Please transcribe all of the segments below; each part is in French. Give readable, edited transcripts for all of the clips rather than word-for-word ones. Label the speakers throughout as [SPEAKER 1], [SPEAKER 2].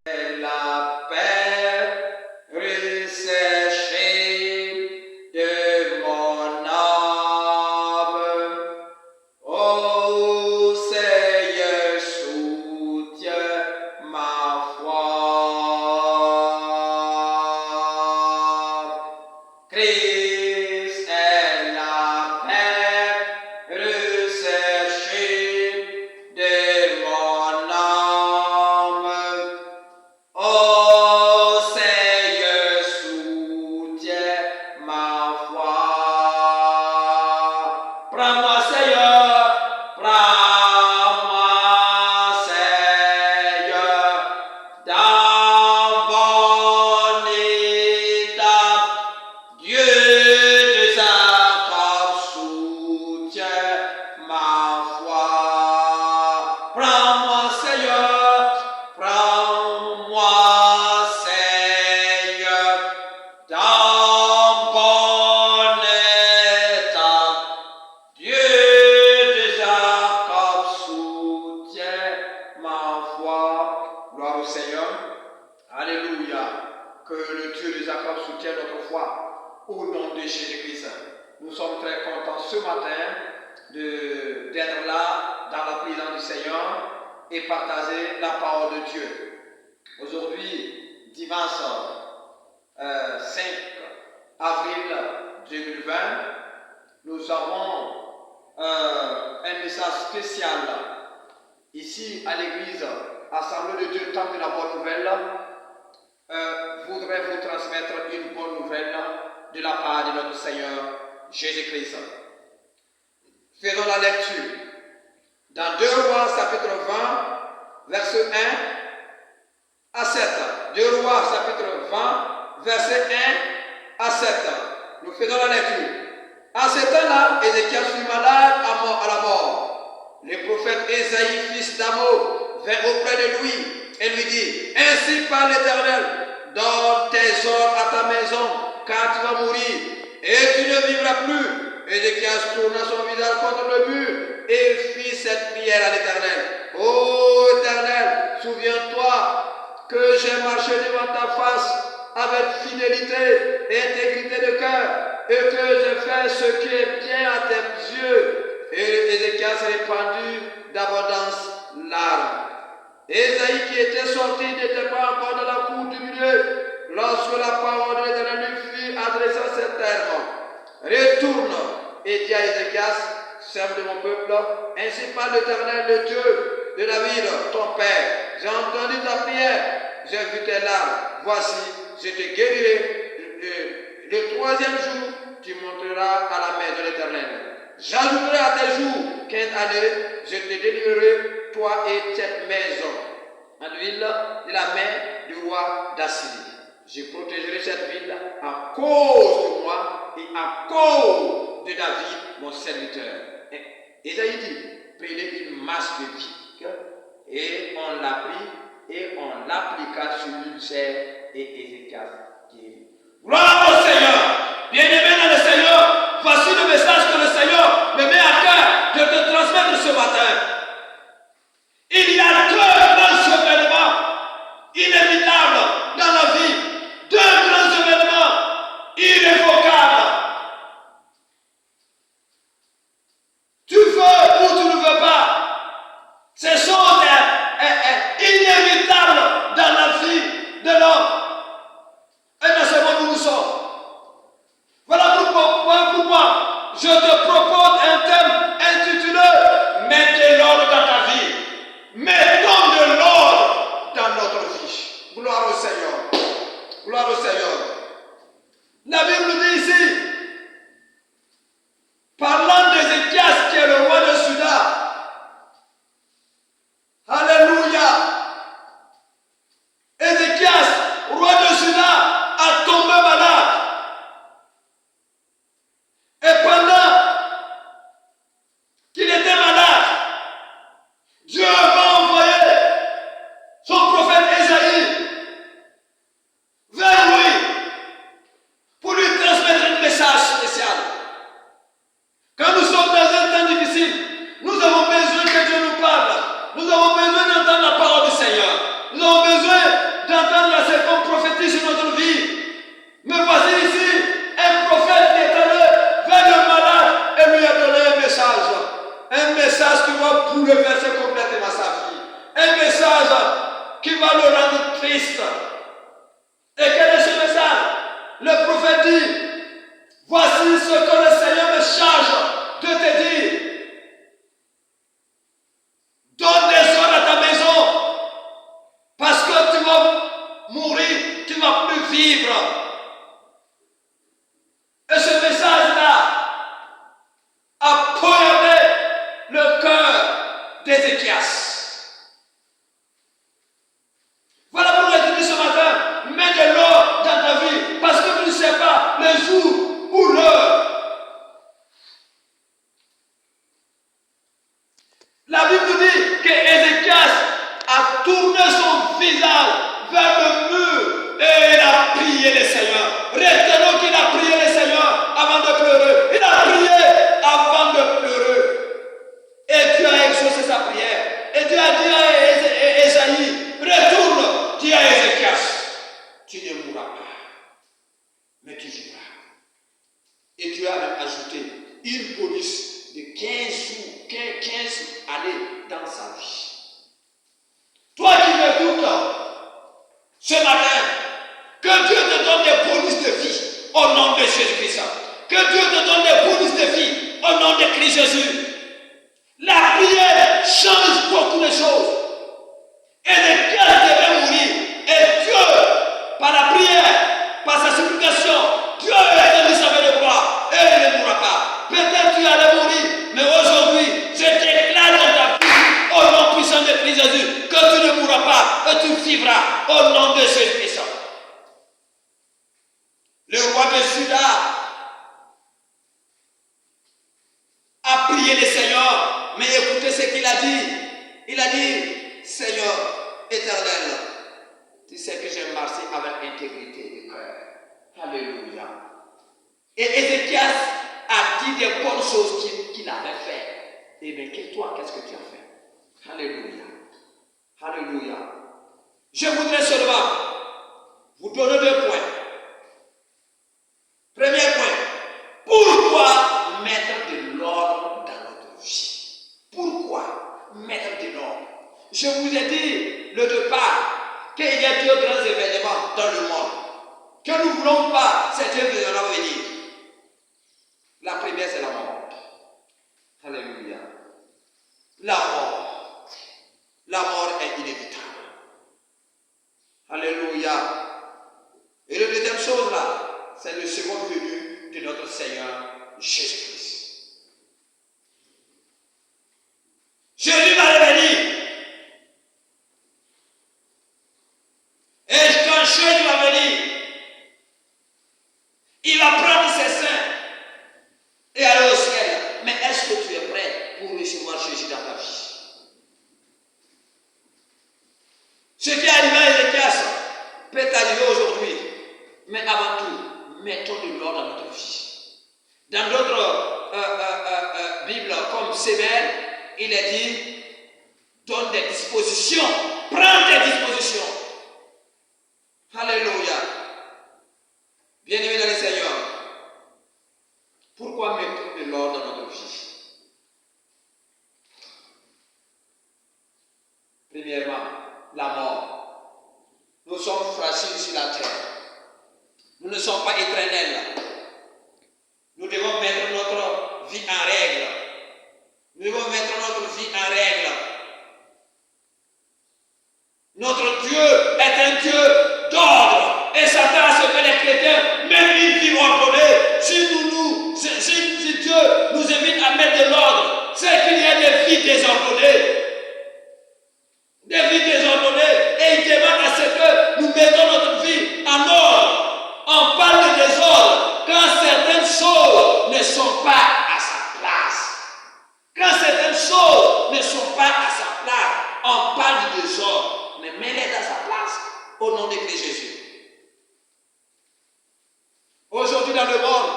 [SPEAKER 1] La paix recherchée de mon âme. Ô Seigneur, soutiens ma foi. Christ est la paix recherchée de mon âme. Ô Seigneur, soutiens ma foi. Prends-moi, Seigneur, prends-moi, Seigneur, dans mon état. Dieu de Jacob, soutiens ma foi. Prends-moi, Seigneur, prends-moi, Seigneur, dans mon état. Dieu de Jacob, soutiens ma foi. Gloire au Seigneur. Alléluia. Que le Dieu de Jacob soutienne notre foi. Au nom de Jésus-Christ. Nous sommes très contents ce matin d'être là dans la présence du Seigneur et partager la parole de Dieu. Aujourd'hui, dimanche 5 avril 2020, nous avons un message spécial ici à l'église Assemblée de Dieu, Temple de la Bonne Nouvelle. Voudrais vous transmettre une bonne nouvelle de la part de notre Seigneur Jésus-Christ. Faisons la lecture dans 2 Rois chapitre 20, verset 1 à 7. 2 Rois chapitre 20, verset 1 à 7. Nous faisons la lecture. En ce temps-là, Ézéchias fut malade à la mort. Le prophète Ésaïe, fils d'Amo, vint auprès de lui et lui dit: Ainsi parle l'Éternel, donne tes ordres à ta maison, car tu vas mourir, et tu ne vivras plus. Ézéchias tourna son visage contre le mur et fit cette prière à l'Éternel: Ô Éternel, souviens-toi que j'ai marché devant ta face avec fidélité et intégrité de cœur, et que j'ai fait ce qui est bien à tes yeux. Et Ézéchias répandit d'abondance larmes. Ésaïe, qui était sorti, n'était pas encore dans la cour du milieu lorsque la parole de l'Éternel lui fut adressée en ces termes: Retourne et dis à Ézéchias, serve de mon peuple, ainsi parle l'Éternel, le Dieu de David, ton père. J'ai entendu ta prière, j'ai vu tes larmes. Voici, je te guérirai. Le 3e jour, tu monteras à la maison de l'Éternel. J'ajouterai à tes jours 15 années, je te délivrerai, toi et cette maison, en ville de la main du roi d'Assyrie. Je protégerai cette ville à cause de moi et à cause de David, mon serviteur. Ésaïe dit: prenez une masse de pique, et on l'a pris et on l'appliqua sur l'ulcère, et Ézéchias guérit. Gloire au Seigneur! Bien-aimé dans le Seigneur, voici le message que le Seigneur me met à cœur de te transmettre ce matin. Il y a 2 grands événements inévitables dans la vie, 2 grands événements irrévocables. Tu veux ou tu ne veux pas, ce sont inévitables dans la vie de l'homme. Et dans ce monde où nous sommes. Voilà pourquoi je te propose un thème intitulé: Mets de l'ordre dans ta vie. Mets va le rendre triste. Et quel est ce message? Le prophète dit, voici ce que le Seigneur me charge de te dire. Donne des ordres à ta maison, parce que tu vas mourir, tu ne vas plus vivre. Et ce message-là a poignardé le cœur d'Ézéchias. Voilà pourquoi je dis ce matin, mets de l'ordre dans ta vie, parce que tu ne sais pas le jour ou l'heure. La Bible nous dit qu'Ézéchias a tourné son visage vers le mur et il a prié le Seigneur. Retenons qu'il a prié le Seigneur avant de pleurer. Il a prié avant de pleurer. Et Dieu a exaucé sa prière. Et Dieu a dit à Ésaïe, retourne, dis à Ézéchias, tu ne mourras pas, mais tu vivras. Et Dieu a même ajouté une police de 15 années dans sa vie. Toi qui me doutes ce matin, que Dieu te donne des bonus de vie au nom de Jésus-Christ. Que Dieu te donne des bonus de vie au nom de Christ Jésus. La prière change beaucoup de choses. Et les cœurs devaient mourir. Et Dieu, par la prière, par sa supplication, Dieu a étendu sa main de gloire. Et il ne mourra pas. Peut-être tu allais mourir, mais aujourd'hui, je déclare dans ta vie, au nom puissant de Christ Jésus, que tu ne mourras pas et tu vivras au nom de Jésus-Christ. Le roi de Juda a prié le Seigneur, mais écoutez ce qu'il a dit. Il a dit, Seigneur éternel, tu sais que j'ai marché avec intégrité de cœur. Alléluia. Et Ézéchias a dit des bonnes choses qu'il avait fait. Et bien, toi, qu'est-ce que tu as fait? Alléluia. Alléluia. Je voudrais seulement vous donner 2 points. Premier point. Pourquoi mettre de l'ordre dans notre vie? Pourquoi mettre de l'ordre? Je vous ai dit le départ qu'il y a 2 grands événements dans le monde. Que nous ne voulons pas ces 2 événements venir. La première, c'est la mort. Alléluia. La mort. La mort est inévitable. Alléluia. Et la deuxième chose là, c'est le second venu de notre Seigneur Jésus-Christ. Jésus va revenir. Et quand Jésus va venir, il va prendre ses saints et aller au ciel. Mais est-ce que tu es prêt pour recevoir Jésus dans ta vie? Ce qui est arrivé à Ézéchias peut arriver aujourd'hui. Mais avant tout, mettons de l'ordre dans notre vie. Dans d'autres Bibles, comme Sévère, il est dit, donne des dispositions, prends des dispositions. Alléluia. Bien-aimés dans le Seigneur, pourquoi mettons de l'ordre dans notre vie? Premièrement, la mort. Nous sommes fragiles sur la terre. Nous ne sommes pas éternels. Nous devons mettre notre vie en règle. Nous devons mettre notre vie en règle. Notre Dieu est un Dieu d'ordre. Et Satan a ce que les chrétiens, même une vie ordonnée, si Dieu nous invite à mettre de l'ordre, c'est qu'il y a des vies désordonnées. Des vies désordonnées. Et il demande à ce que nous mettons notre vie en ordre. On parle de désordre quand certaines choses ne sont pas à sa place. Quand certaines choses ne sont pas à sa place, on parle de désordre. Mais mets-les à sa place au nom de Christ Jésus. Aujourd'hui dans le monde,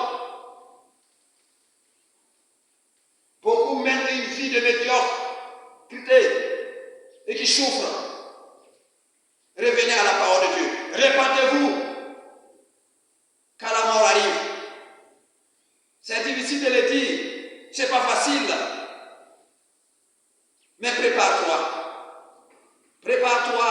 [SPEAKER 1] beaucoup mènent une vie de médiocrité et qui souffrent. Revenez à la parole de Dieu. Répandez-vous quand la mort arrive. C'est difficile de le dire, c'est pas facile. Mais prépare-toi. Prépare-toi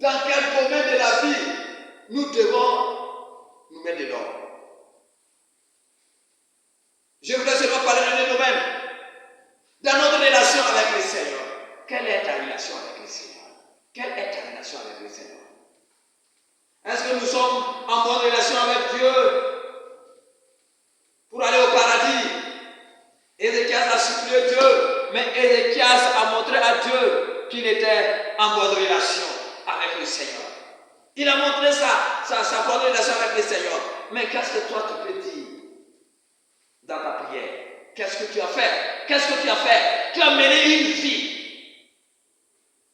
[SPEAKER 1] dans quel domaine de la vie nous devons nous mettre dedans. Je voudrais seulement parler de deux domaines. Dans notre relation avec le Seigneur, quelle est ta relation avec le Seigneur? Quelle est ta relation avec le Seigneur? Est-ce que nous sommes en bonne relation avec Dieu pour aller au paradis? Ézéchias a supplié Dieu, mais Ézéchias a montré à Dieu qu'il était en bonne relation avec le Seigneur. Il a montré sa bonne relation avec le Seigneur. Mais qu'est-ce que toi tu peux dire dans ta prière? Qu'est-ce que tu as fait? Qu'est-ce que tu as fait? Tu as mené une vie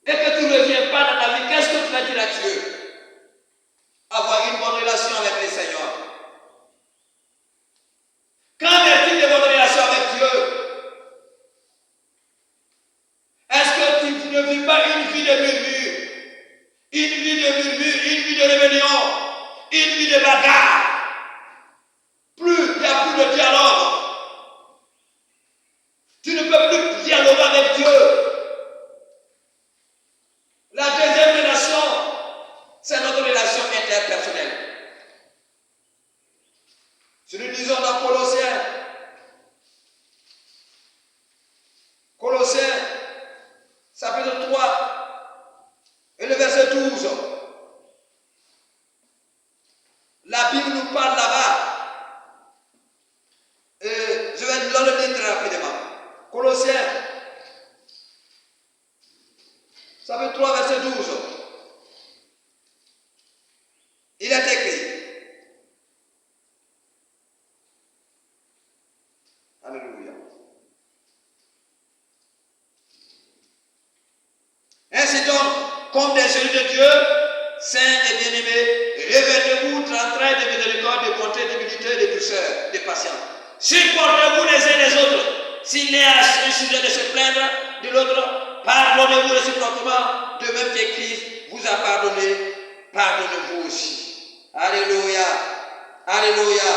[SPEAKER 1] et que tu ne reviens pas dans ta vie. Qu'est-ce que tu vas dire à Dieu? Avoir une bonne relation avec le Seigneur. Qu'en est-il de votre relation avec Dieu? Est-ce que tu ne vis pas une vie de murmure? Une vie de murmure, une vie de rébellion, une vie de bagarre? Il n'y a plus de dialogue. Tu ne peux plus dialoguer avec Dieu. La deuxième relation, c'est notre relation interpersonnelle. Si nous lisons dans Colossiens, chapitre 3, et le verset 12, la Bible nous parle là-bas. Je vais le lire très rapidement. Colossiens, chapitre 3, verset 12. Il est écrit. Alléluia. Ainsi donc, comme des élus de Dieu, saints et bien-aimés, revêtez-vous d'entrain de miséricorde, de bonté, d'humilité, de douceur, de patience. Supportez-vous les uns les autres. S'il y a un sujet de se plaindre de l'autre, pardonnez-vous réciproquement, de même que Christ vous a pardonné, pardonnez-vous aussi. Alléluia. Alléluia.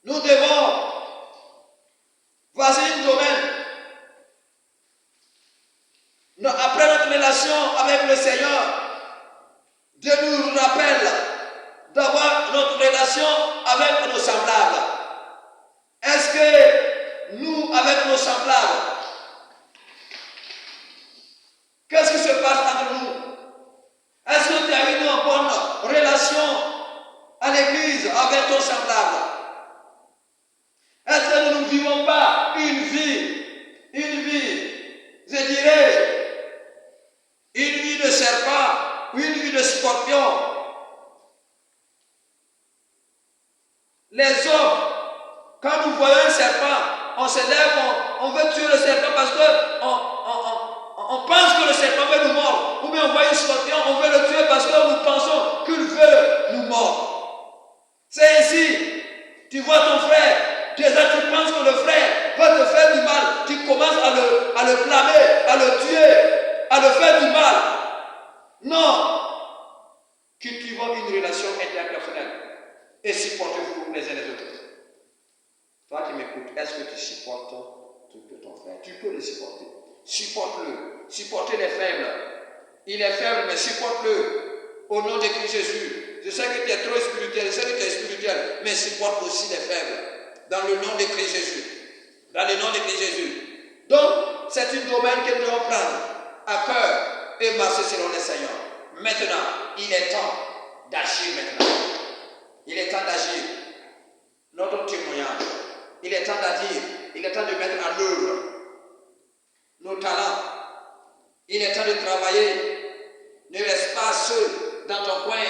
[SPEAKER 1] Nous devons, voici un domaine. Après notre relation avec le Seigneur, Dieu nous rappelle d'avoir notre relation avec nos semblables. Est-ce que nous, avec nos semblables, qu'est-ce qui se passe entre nous? Est-ce que tu as eu une bonne relation à l'église avec ton semblable? Est-ce que nous ne vivons pas une vie, je dirais, une vie de serpent ou une vie de scorpion? Les hommes, quand nous voyons un serpent, on se lève, on veut tuer le serpent parce qu'on pense que le serpent veut nous mordre. Ou bien on voit un scorpion, on veut le tuer parce que nous pensons qu'il veut nous mordre. C'est ainsi. Tu vois ton frère, déjà tu penses que le frère va te faire du mal. Tu commences à le blâmer, à le tuer, à le faire du mal. Non. Cultivons une relation interpersonnelle et supportez-vous les uns les autres. Toi qui m'écoutes, est-ce que tu supportes ton frère? Tu peux le supporter. Supporte-le. Supportez les faibles. Il est faible, mais supporte-le. Au nom de Christ Jésus. Je sais que tu es trop spirituel, je sais que tu es spirituel, mais supporte aussi les faibles. Dans le nom de Christ Jésus. Dans le nom de Christ Jésus. Donc, c'est un domaine que nous devons prendre à cœur et marcher selon le Seigneur. Maintenant, il est temps d'agir maintenant. Il est temps d'agir. Notre témoignage. Il est temps d'agir. Il est temps de mettre en œuvre nos talents. Il est temps de travailler. Ne reste pas seul dans ton coin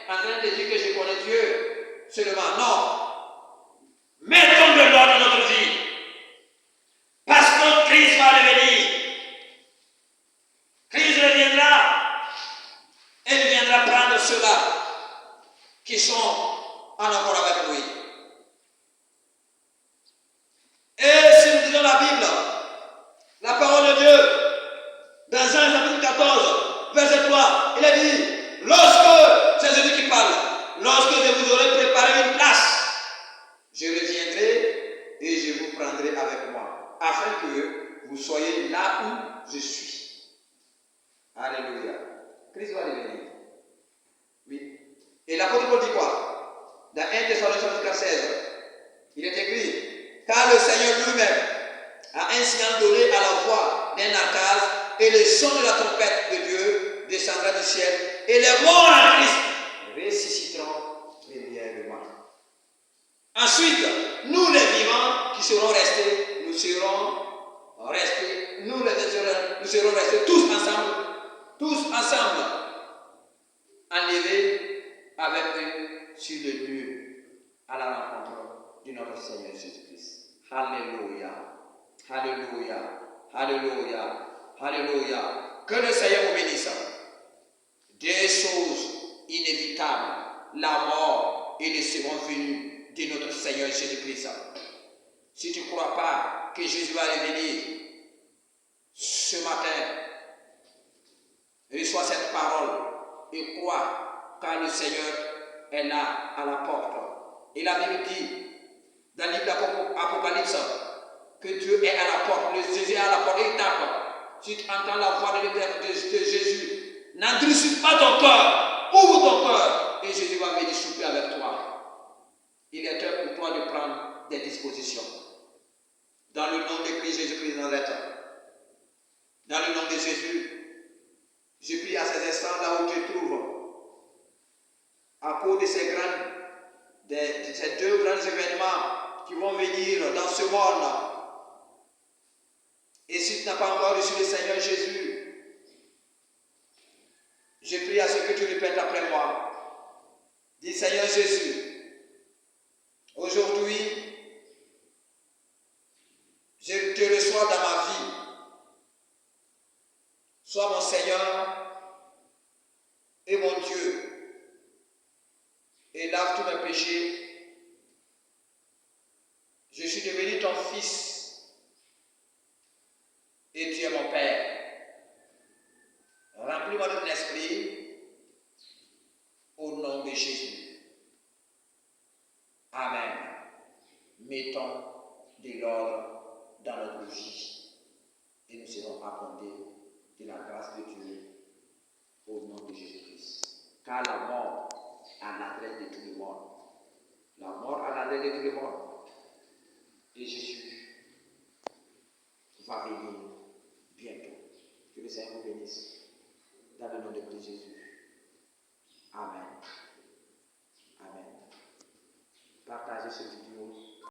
[SPEAKER 1] en train de dire que je connais Dieu seulement. Non. Mettons de l'ordre dans notre vie. Parce que Christ va revenir. Christ reviendra. Et il viendra prendre ceux-là qui sont en accord avec lui. Et si nous disons la Bible, la parole de Dieu, dans Jean chapitre 14, verset 3, il a dit, lorsque, c'est Jésus qui parle, lorsque je vous aurai préparé une place, je reviendrai et je vous prendrai avec moi, afin que vous soyez là où je suis. Alléluia. Que Christ va revenir. Oui. Et l'apôtre Paul dit quoi? Dans 1 Thessaloniciens 16, il est écrit, car le Seigneur lui-même a un signal donné à la voix d'un archange et le son de la trompette de Dieu descendra du ciel et les morts en Christ ressusciteront premièrement. Ensuite, nous les vivants qui serons restés, nous serons restés tous ensemble, enlevés avec eux sur le lieu à la rencontre de notre Seigneur Jésus-Christ. Alléluia, alléluia, alléluia, alléluia. Que le Seigneur vous bénisse. Des choses inévitables, la mort et le second venu de notre Seigneur Jésus-Christ. Si tu ne crois pas que Jésus va revenir ce matin, reçois cette parole et crois car le Seigneur est là à la porte. Et la Bible dit dans le livre d'Apocalypse que Dieu est à la porte, le Jésus est à la porte et il tape. Si tu entends la voix de Jésus, n'endurcis pas ton cœur, ouvre ton cœur et Jésus va venir souper avec toi. Il est temps pour toi de prendre des dispositions. Dans le nom de Christ Jésus-Christ de Nazareth, dans le nom de Jésus, je prie à ces instants là où tu te trouves, à cause de ces deux grands événements qui vont venir dans ce monde. Et si tu n'as pas encore reçu le Seigneur Jésus, je prie à ce que tu répètes après moi. Dis Seigneur Jésus, aujourd'hui, je te reçois dans ma vie. Sois mon Seigneur et mon Dieu. Et lave tous mes péchés. Je suis devenu ton fils. Et tu es mon Père. Remplis-moi de ton esprit au nom de Jésus. Amen. Mettons de l'ordre dans notre vie et nous serons abondés de la grâce de Dieu au nom de Jésus-Christ. Car la mort a l'adresse de tout le monde. La mort a l'adresse de tout le monde. Et Jésus va venir bientôt. Que le Seigneur vous bénisse. Dans le nom de Christ Jésus. Amen. Amen. Partagez ce vidéo.